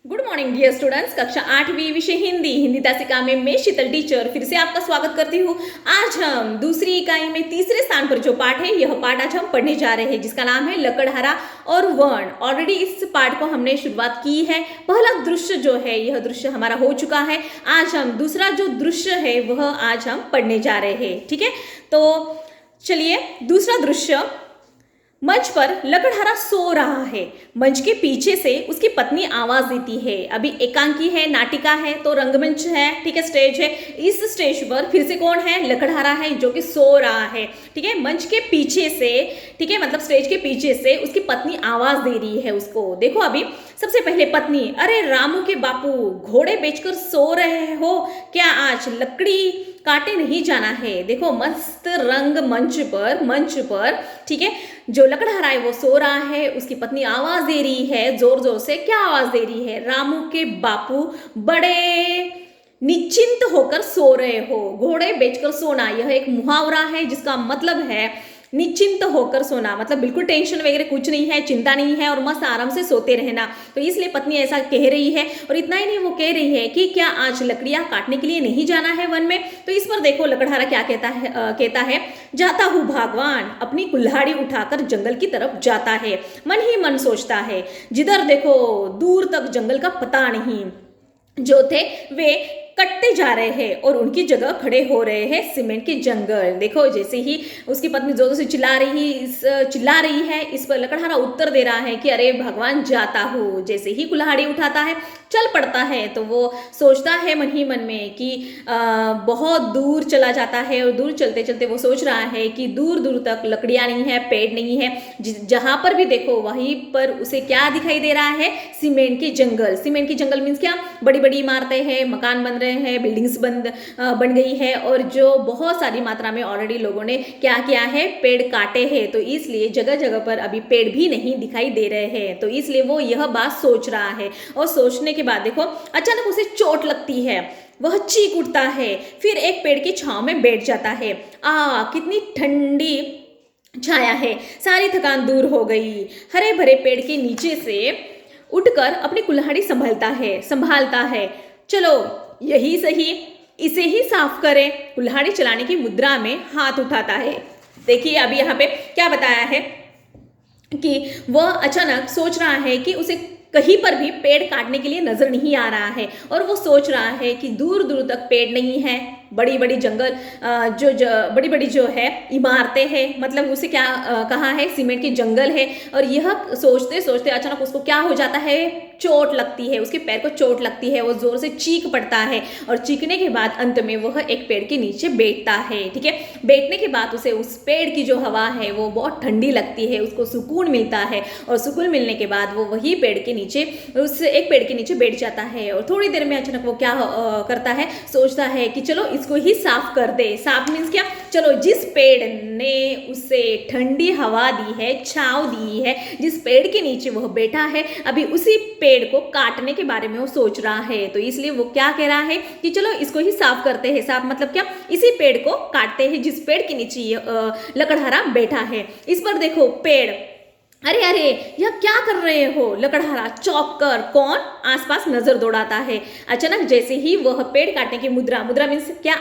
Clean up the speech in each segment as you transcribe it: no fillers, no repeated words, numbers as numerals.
Good morning dear students. कक्षा 8वीं विषय हिंदी हिंदी तासिका में मैं शीतल टीचर फिर से आपका स्वागत करती हूँ। आज हम दूसरी इकाई में तीसरे स्थान पर जो पाठ है यह पाठ आज हम पढ़ने जा रहे हैं जिसका नाम है लकड़हारा और वर्ण। ऑलरेडी इस पाठ को हमने शुरुआत की है। पहला दृश्य जो है यह दृश्य हमारा हो चुका है। आज हम दूसरा जो दृश्य है वह आज हम पढ़ने जा रहे हैं। ठीक है, तो चलिए दूसरा दृश्य। मंच पर लकड़हारा सो रहा है। मंच के पीछे से उसकी पत्नी आवाज देती है। अभी एकांकी है, नाटिका है, तो रंगमंच है, ठीक है, स्टेज है। इस स्टेज पर फिर से कौन है? लकड़हारा है जो कि सो रहा है। ठीक है, मंच के पीछे से, ठीक है, मतलब स्टेज के पीछे से उसकी पत्नी आवाज दे रही है उसको। देखो अभी सबसे पहले पत्नी, अरे रामू के बापू घोड़े बेचकर सो रहे हो क्या? आज लकड़ी काटे नहीं जाना है। देखो मस्त रंग मंच पर ठीक है, जो लकड़हारा है वो सो रहा है, उसकी पत्नी आवाज दे रही है जोर जोर से। क्या आवाज दे रही है? रामू के बापू बड़े निश्चिंत होकर सो रहे हो। घोड़े बेचकर सोना यह एक मुहावरा है जिसका मतलब है निश्चिंत होकर सोना, मतलब बिल्कुल टेंशन वगैरह कुछ नहीं है, चिंता नहीं है और मस्त आराम से सोते रहना। तो इसलिए पत्नी ऐसा कह रही है। और इतना ही नहीं, वो कह रही है कि क्या आज लकड़ियां काटने के लिए नहीं जाना है वन में? तो इस पर देखो लकड़हारा क्या कहता है, जाता हूँ भगवान। अपनी कुल्हाड़ी उठाकर जंगल की तरफ जाता है। मन ही मन सोचता है, जिधर देखो दूर तक जंगल का पता नहीं। जो थे वे कटते जा रहे हैं और उनकी जगह खड़े हो रहे हैं सीमेंट के जंगल। देखो जैसे ही उसकी पत्नी जोर से चिल्ला रही है, इस पर लकड़हारा उत्तर दे रहा है कि अरे भगवान जाता हूँ। जैसे ही कुल्हाड़ी उठाता है, चल पड़ता है, तो वो सोचता है मन ही मन में कि बहुत दूर चला जाता है। और दूर चलते चलते वो सोच रहा है कि दूर दूर तक लकड़ियां नहीं है, पेड़ नहीं है। जहां पर भी देखो वहीं पर उसे क्या दिखाई दे रहा है? सीमेंट के जंगल। सीमेंट के जंगल मीन्स क्या? बड़ी बड़ी इमारतें हैं, मकान बन रहे हैं, बिल्डिंग्स बन गई है और जो बहुत सारी मात्रा में ऑलरेडी लोगों ने क्या किया है? पेड़ काटे हैं। तो इसलिए जगह जगह पर अभी पेड़ भी नहीं दिखाई दे रहे हैं। तो इसलिए वो यह बात सोच रहा है। और सोचने के बाद देखो अचानक उसे चोट लगती है। वह चीख उठता है, फिर एक पेड़ की छांव में बैठ जाता है। कितनी ठंडी छाया है, सारी थकान दूर हो गई। हरे भरे पेड़ के नीचे से उठकर अपनी कुल्हाड़ी संभालता है। चलो यही सही, इसे ही साफ करें। कुल्हाड़ी चलाने की मुद्रा में हाथ उठाता है। देखिए अभी यहाँ पे क्या बताया है कि वह अचानक सोच रहा है कि उसे कहीं पर भी पेड़ काटने के लिए नजर नहीं आ रहा है। और वो सोच रहा है कि दूर दूर तक पेड़ नहीं है, बड़ी बड़ी जंगल बड़ी बड़ी जो है इमारतें हैं, मतलब उसे क्या कहा है? सीमेंट के जंगल है। और यह सोचते सोचते अचानक उसको क्या हो जाता है? चोट लगती है, उसके पैर को चोट लगती है। वो जोर से चीख पड़ता है और चीखने के बाद अंत में वह एक पेड़ के नीचे बैठता है। ठीक है, बैठने के बाद उसे उस पेड़ की जो हवा है वो बहुत ठंडी लगती है, उसको सुकून मिलता है। और सुकून मिलने के बाद वो वही पेड़ के नीचे, उस एक पेड़ के नीचे बैठ जाता है। और थोड़ी देर में अचानक वो क्या करता है? सोचता है कि चलो इसको ही साफ कर दे। साफ मीन्स क्या? चलो जिस पेड़ ने उसे ठंडी हवा दी है, छांव दी है, जिस पेड़ के नीचे वह बैठा है, अभी उसी पेड़ को काटने के बारे में वो सोच रहा है। तो इसलिए वो क्या कह रहा है कि चलो इसको ही साफ करते हैं। साफ मतलब क्या? इसी पेड़ को काटते हैं जिस पेड़ के नीचे लकड़हारा बैठा है। इस पर देखो पेड़, अरे अरे यह क्या कर रहे हो? लकड़हारा चौंक कर कौन आसपास नजर दौड़ाता है। अचानक जैसे ही वह पेड़ काटने की मुद्रा मीन्स क्या?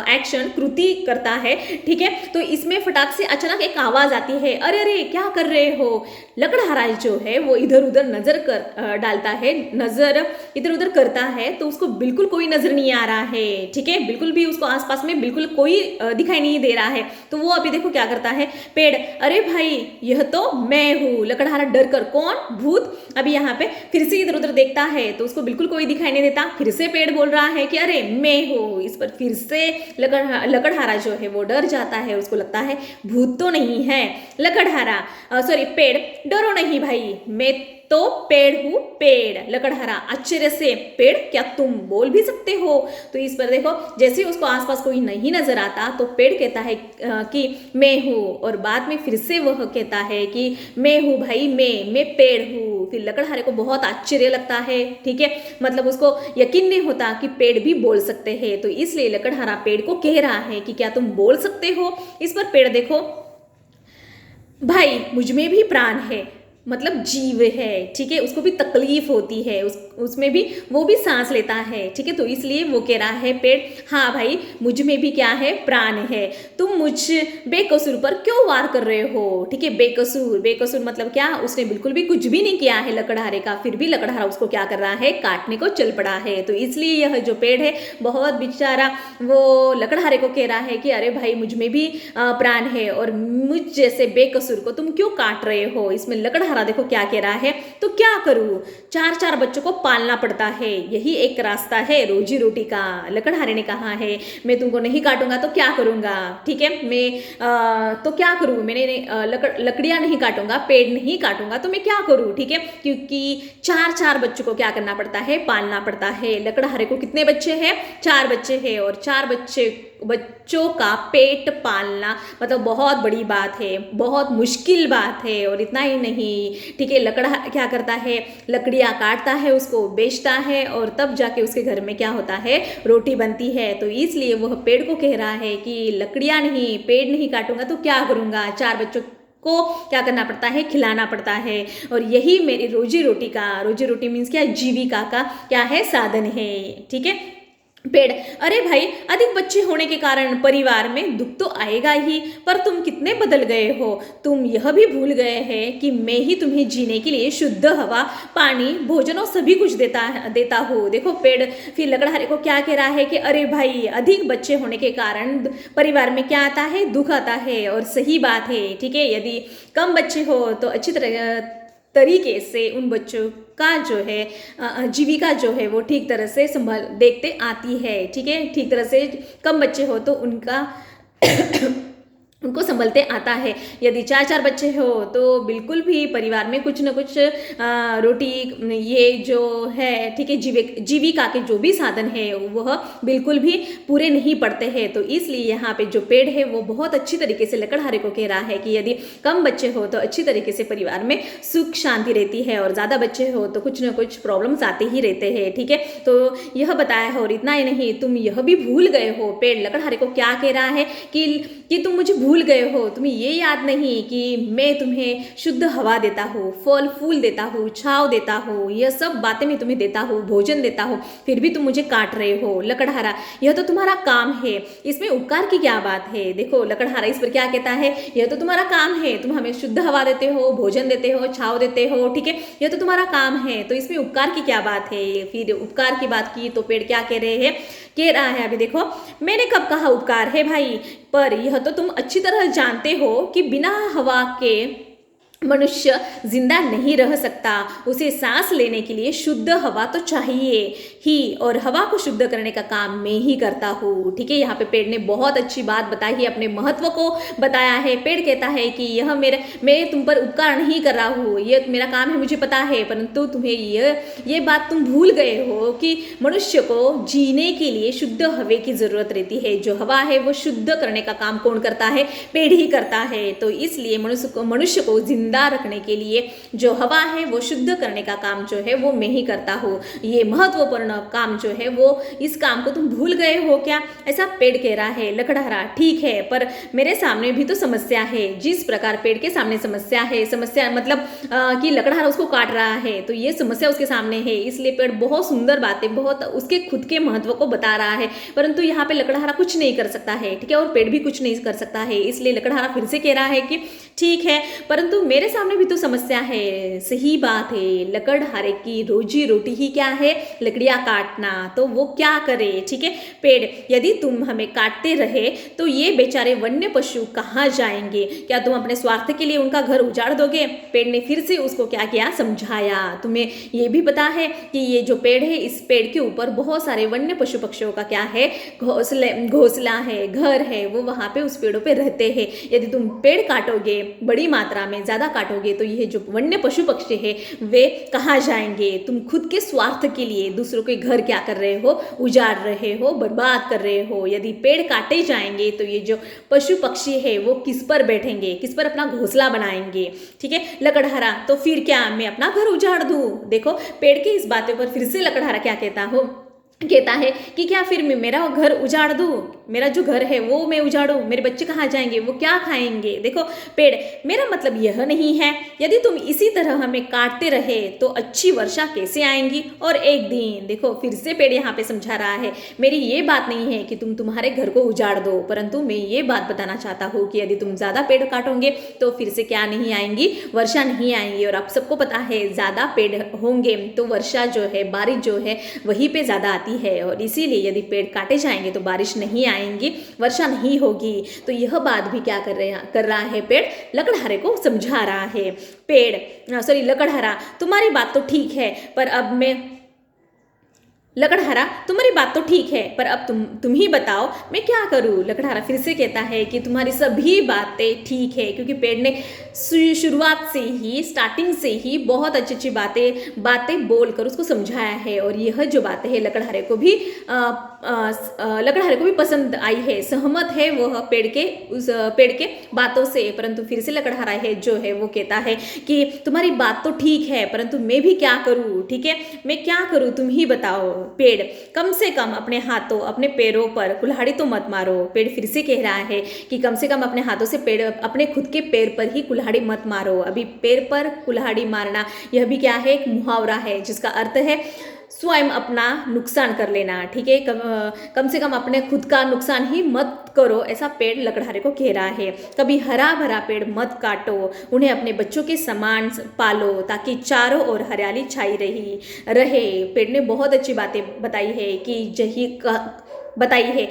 एक्शन, कृति करता है। ठीक है, तो इसमें फटाक से अचानक एक आवाज आती है, अरे अरे क्या कर रहे हो? लकड़हारा जो है वो इधर उधर नजर डालता है, नजर इधर उधर करता है, तो उसको बिल्कुल कोई नजर नहीं आ रहा है। ठीक है, बिल्कुल भी उसको आसपास में बिल्कुल कोई दिखाई नहीं दे रहा है। तो वो अभी देखो क्या करता है? पेड़, अरे भाई यह तो मैं हूँ। लकड़हारा डर कर, कौन? भूत। अभी यहाँ पे फिर से इधर उधर देखता है तो उसको बिल्कुल कोई दिखाई नहीं देता। फिर से पेड़ बोल रहा है कि अरे मैं हूँ। इस पर फिर से लकड़हारा जो है वो डर जाता है। उसको लगता है भूत तो नहीं है। पेड़, डरो नहीं भाई, मैं तो पेड़ हूँ, पेड़। लकड़हारा आश्चर्य से, पेड़? क्या तुम बोल भी सकते हो? तो इस पर देखो जैसे उसको आसपास कोई नहीं नजर आता तो पेड़ कहता है कि मैं हूँ। और बाद में फिर से वह कहता है कि मैं हूँ भाई, मैं पेड़ हूँ। फिर लकड़हारे को बहुत आश्चर्य लगता है। ठीक है, मतलब उसको यकीन नहीं होता कि पेड़ भी बोल सकते हैं। तो इसलिए लकड़हारा पेड़ को कह रहा है कि क्या तुम बोल सकते हो? इस पर पेड़ देखो, भाई मुझ में भी प्राण है, मतलब जीव है, ठीक है, उसको भी तकलीफ होती है, उसमें भी वो भी सांस लेता है, ठीक है। तो इसलिए वो कह रहा है पेड़, हाँ भाई मुझ में भी क्या है, प्राण है, तुम मुझ बेकसूर पर क्यों वार कर रहे हो, ठीक है। बेकसूर, बेकसूर मतलब क्या, उसने बिल्कुल भी कुछ भी नहीं किया है लकड़हारे का, फिर भी लकड़हारा उसको क्या कर रहा है, काटने को चल पड़ा है। तो इसलिए यह जो पेड़ है बहुत बेचारा वो लकड़हारे को कह रहा है कि अरे भाई मुझ में भी प्राण है और मुझ जैसे बेकसूर को तुम क्यों काट रहे हो। इसमें लकड़हारा देखो क्या कह रहा है, तो क्या करूं, 4 बच्चों को पालना पड़ता है, यही एक रास्ता है रोजी रोटी का। लकड़हारे ने कहा है मैं तुमको नहीं काटूंगा तो क्या करूंगा, ठीक है, मैं तो क्या करूं, मैंने लकड़ियां नहीं काटूंगा, पेड़ नहीं काटूंगा तो मैं क्या करूं, ठीक है। क्योंकि 4 बच्चों को क्या करना पड़ता है, पालना पड़ता है। लकड़हारे को कितने बच्चे हैं, 4 बच्चे हैं, और 4 बच्चों का पेट पालना मतलब बहुत बड़ी बात है, बहुत मुश्किल बात है। और इतना ही नहीं, ठीक है, लकड़ा क्या करता है, लकड़ियाँ काटता है, उसको बेचता है और तब जाके उसके घर में क्या होता है, रोटी बनती है। तो इसलिए वह पेड़ को कह रहा है कि लकड़ियाँ नहीं, पेड़ नहीं काटूंगा तो क्या करूँगा, 4 बच्चों को क्या करना पड़ता है, खिलाना पड़ता है, और यही मेरी रोजी रोटी का, रोजी रोटी मीन्स क्या, जीविका का क्या है, साधन है, ठीक है। पेड़, अरे भाई अधिक बच्चे होने के कारण परिवार में दुख तो आएगा ही, पर तुम कितने बदल गए हो, तुम यह भी भूल गए हैं कि मैं ही तुम्हें जीने के लिए शुद्ध हवा, पानी, भोजन और सभी कुछ देता हूँ। देखो पेड़ फिर लकड़हारे को क्या कह रहा है कि अरे भाई अधिक बच्चे होने के कारण परिवार में क्या आता है, दुख आता है, और सही बात है, ठीक है। यदि कम बच्चे हो तो अच्छी तरीके से उन बच्चों का जो है जीविका जो है वो ठीक तरह से संभाल देखते आती है, ठीक है। ठीक तरह से कम बच्चे हो तो उनको संभलते आता है। यदि 4 बच्चे हो तो बिल्कुल भी परिवार में कुछ न कुछ रोटी ये जो है, ठीक है, जीविका के जो भी साधन है वह बिल्कुल भी पूरे नहीं पड़ते हैं। तो इसलिए यहाँ पे जो पेड़ है वो बहुत अच्छी तरीके से लकड़हारे को कह रहा है कि यदि कम बच्चे हो तो अच्छी तरीके से परिवार में सुख शांति रहती है, और ज़्यादा बच्चे हो तो कुछ न कुछ प्रॉब्लम्स आते ही रहते हैं, ठीक है। तो यह बताया है, और इतना ही नहीं, तुम यह भी भूल गए हो, पेड़ लकड़हारे को क्या कह रहा है कि तुम मुझे भूल गए हो, तुम्हें ये याद नहीं कि मैं तुम्हें शुद्ध हवा देता हूँ, फल फूल देता हूँ, छाँव देता हूँ, यह सब बातें मैं तुम्हें देता हूँ, भोजन देता हूँ, फिर भी तुम मुझे काट रहे हो। लकड़हारा, यह तो तुम्हारा काम है, इसमें उपकार की क्या बात है। देखो लकड़हारा इस पर क्या कहता है, यह तो तुम्हारा काम है, तुम हमें शुद्ध हवा देते हो, भोजन देते हो, छाँव देते हो, ठीक है, यह तो तुम्हारा काम है, तो इसमें उपकार की क्या बात है। फिर उपकार की बात की तो पेड़ क्या कह रहे हैं, कह रहा है, अभी देखो मैंने कब कहा उपकार है भाई, पर यह तो तुम अच्छी तरह जानते हो कि बिना हवा के मनुष्य जिंदा नहीं रह सकता, उसे सांस लेने के लिए शुद्ध हवा तो चाहिए ही, और हवा को शुद्ध करने का काम मैं ही करता हूँ, ठीक है। यहाँ पे पेड़ ने बहुत अच्छी बात बताई है, अपने महत्व को बताया है। पेड़ कहता है कि यह मैं तुम पर उपकार नहीं कर रहा हूँ, ये मेरा काम है, मुझे पता है, परंतु तुम्हें ये बात तुम भूल गए हो कि मनुष्य को जीने के लिए शुद्ध हवा की जरूरत रहती है। जो हवा है वो शुद्ध करने का काम कौन करता है, पेड़ ही करता है। तो इसलिए मनुष्य को जिंदा रखने के लिए जो हवा है वो शुद्ध करने का काम जो है वो मैं ही करता हूँ। ये महत्वपूर्ण काम जो है वो, इस काम को तुम भूल गए हो क्या, ऐसा पेड़ कह रहा है। लकड़हारा, ठीक है, पर मेरे सामने भी तो समस्या है। जिस प्रकार पेड़ के सामने समस्या है, समस्या मतलब कि लकड़हारा उसको काट रहा है, तो ये समस्या उसके सामने है, इसलिए पेड़ बहुत सुंदर बातें, बहुत उसके खुद के महत्व को बता रहा है, परंतु यहाँ पे लकड़हारा कुछ नहीं कर सकता है, ठीक है, और पेड़ भी कुछ नहीं कर सकता है। इसलिए लकड़हारा फिर से कह रहा है कि ठीक है, परंतु मेरे सामने भी तो समस्या है। सही बात है, लकड़हारे की रोजी रोटी ही क्या है, लकड़ियां काटना, तो वो क्या करे, ठीक है। पेड़, यदि तुम हमें काटते रहे तो ये बेचारे वन्य पशु कहाँ जाएंगे, क्या तुम अपने स्वार्थ के लिए उनका घर उजाड़ दोगे। पेड़ ने फिर से उसको क्या किया, समझाया। तुम्हें ये भी पता है कि ये जो पेड़ है, इस पेड़ के ऊपर बहुत सारे वन्य पशु पक्षियों का क्या है, घोंसला है, घर है, वो वहां पे उस पेड़ों पे रहते हैं। यदि तुम पेड़ काटोगे, बड़ी मात्रा में ज्यादा काटोगे, तो ये जो वन्य पशु पक्षी है वे कहाँ जाएंगे। तुम खुद के स्वार्थ के लिए दूसरों के घर क्या कर रहे हो, उजाड़ रहे हो, बर्बाद कर रहे हो। यदि पेड़ काटे जाएंगे तो ये जो पशु पक्षी है वो किस पर बैठेंगे, किस पर अपना घोंसला बनाएंगे, ठीक है। लकड़हारा, तो फिर क्या मैं अपना घर उजाड़ दूं। देखो पेड़ की इस बातों पर फिर से लकड़हारा क्या कहता हो, कहता है कि क्या फिर मैं मेरा घर उजाड़ दूँ, मेरा जो घर है वो मैं उजाड़ूँ, मेरे बच्चे कहाँ जाएंगे, वो क्या खाएंगे। देखो पेड़, मेरा मतलब यह नहीं है यदि तुम इसी तरह हमें काटते रहे तो अच्छी वर्षा कैसे आएंगी। और एक दिन देखो फिर से पेड़ यहाँ पे समझा रहा है, मेरी ये बात नहीं है कि तुम तुम्हारे घर को उजाड़ दो, परंतु मैं ये बात बताना चाहता हूँ कि यदि तुम ज़्यादा पेड़ काटोगे तो फिर से क्या नहीं आएंगी, वर्षा नहीं आएंगी। और आप सबको पता है ज़्यादा पेड़ होंगे तो वर्षा जो है, बारिश जो है वहीं पे ज़्यादा आती है, और इसीलिए यदि पेड़ काटे जाएंगे तो बारिश नहीं आएंगी, वर्षा नहीं होगी। तो यह बात भी क्या कर रहा है पेड़, लकड़हारे को समझा रहा है। लकड़हारा, तुम्हारी बात तो ठीक है पर अब मैं लकड़हारा, तुम्हारी बात तो ठीक है पर अब तुम ही बताओ मैं क्या करूं। लकड़हारा फिर से कहता है कि तुम्हारी सभी बातें ठीक है, क्योंकि पेड़ ने शुरुआत से ही, स्टार्टिंग से ही बहुत अच्छी अच्छी बातें बोलकर उसको समझाया है। और यह जो बातें है लकड़हारे को भी पसंद आई है, सहमत है वह पेड़ के बातों से। परंतु फिर से लकड़हारा है जो है वो कहता है कि तुम्हारी बात तो ठीक है परंतु मैं भी क्या करूं, ठीक है मैं क्या करूं तुम ही बताओ। पेड़, कम से कम अपने हाथों अपने पैरों पर कुल्हाड़ी तो मत मारो। पेड़ फिर से कह रहा है कि कम से कम अपने हाथों से पेड़ अपने खुद के पैर पर ही कुल्हाड़ी मत मारो। अभी पैर पर कुल्हाड़ी मारना यह भी क्या है, एक मुहावरा है जिसका अर्थ है स्वयं अपना नुकसान कर लेना, ठीक है। कम से कम अपने खुद का नुकसान ही मत करो, ऐसा पेड़ लकड़हारे को कह रहा है। कभी हरा भरा पेड़ मत काटो, उन्हें अपने बच्चों के समान पालो ताकि चारों ओर हरियाली छाई रहे। पेड़ ने बहुत अच्छी बातें बताई है कि बताई है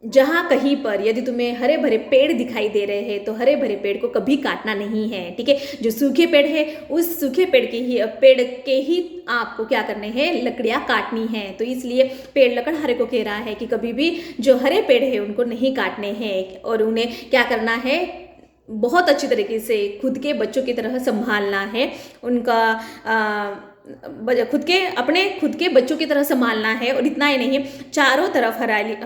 जहाँ कहीं पर यदि तुम्हें हरे भरे पेड़ दिखाई दे रहे हैं तो हरे भरे पेड़ को कभी काटना नहीं है, ठीक है। जो सूखे पेड़ है उस सूखे पेड़ के ही आपको क्या करने हैं, लकड़ियाँ काटनी है। तो इसलिए पेड़ लकड़हारे को कह रहा है कि कभी भी जो हरे पेड़ है उनको नहीं काटने हैं और उन्हें क्या करना है, बहुत अच्छी तरीके से खुद के बच्चों की तरह संभालना है, उनका खुद के बच्चों की तरह संभालना है। और इतना ही नहीं, चारों तरफ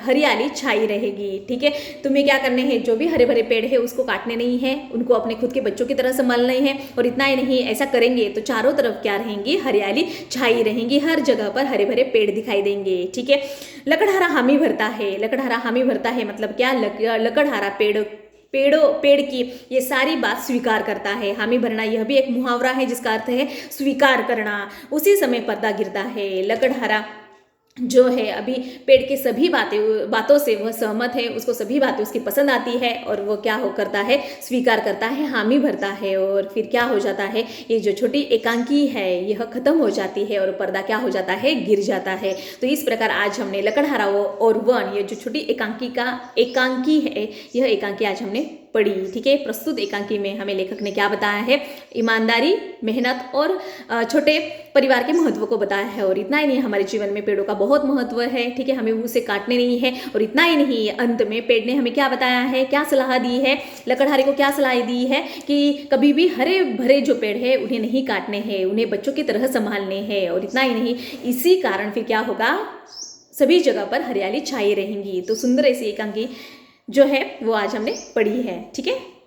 हरियाली छाई रहेगी, ठीक है। तुम्हें क्या करने हैं, जो भी हरे भरे पेड़ है उसको काटने नहीं है, उनको अपने खुद के बच्चों की तरह संभालना है। और इतना ही नहीं, ऐसा करेंगे तो चारों तरफ क्या रहेंगी, हरियाली छाई रहेंगी, हर जगह पर हरे भरे पेड़ दिखाई देंगे, ठीक है। लकड़हारा हामी भरता है मतलब क्या, लकड़हारा पेड़ की ये सारी बात स्वीकार करता है। हामी भरना यह भी एक मुहावरा है जिसका अर्थ है स्वीकार करना। उसी समय पर्दा गिरता है। लकड़हारा जो है अभी पेड़ के सभी बातों से वह सहमत है, उसको सभी बातें उसकी पसंद आती है और वो क्या करता है, स्वीकार करता है, हामी भरता है। और फिर क्या हो जाता है, ये जो छोटी एकांकी है यह खत्म हो जाती है और पर्दा क्या हो जाता है, गिर जाता है। तो इस प्रकार आज हमने लकड़हारा और वन, ये जो छोटी एकांकी है, यह एकांकी आज हमने पढ़ी, ठीक है। प्रस्तुत एकांकी में हमें लेखक ने क्या बताया है, ईमानदारी, मेहनत और छोटे परिवार के महत्व को बताया है। और इतना ही नहीं, हमारे जीवन में पेड़ों का बहुत महत्व है, ठीक है, हमें उसे काटने नहीं है। और इतना ही नहीं, अंत में पेड़ ने हमें क्या बताया है, क्या सलाह दी है, लकड़हारे को क्या सलाह दी है कि कभी भी हरे भरे जो पेड़ है उन्हें नहीं काटने हैं, उन्हें बच्चों की तरह संभालने हैं। और इतना ही नहीं, इसी कारण फिर क्या होगा, सभी जगह पर हरियाली छाई रहेंगी। तो सुंदर ऐसी एकांकी जो है वो आज हमने पढ़ी है, ठीक है।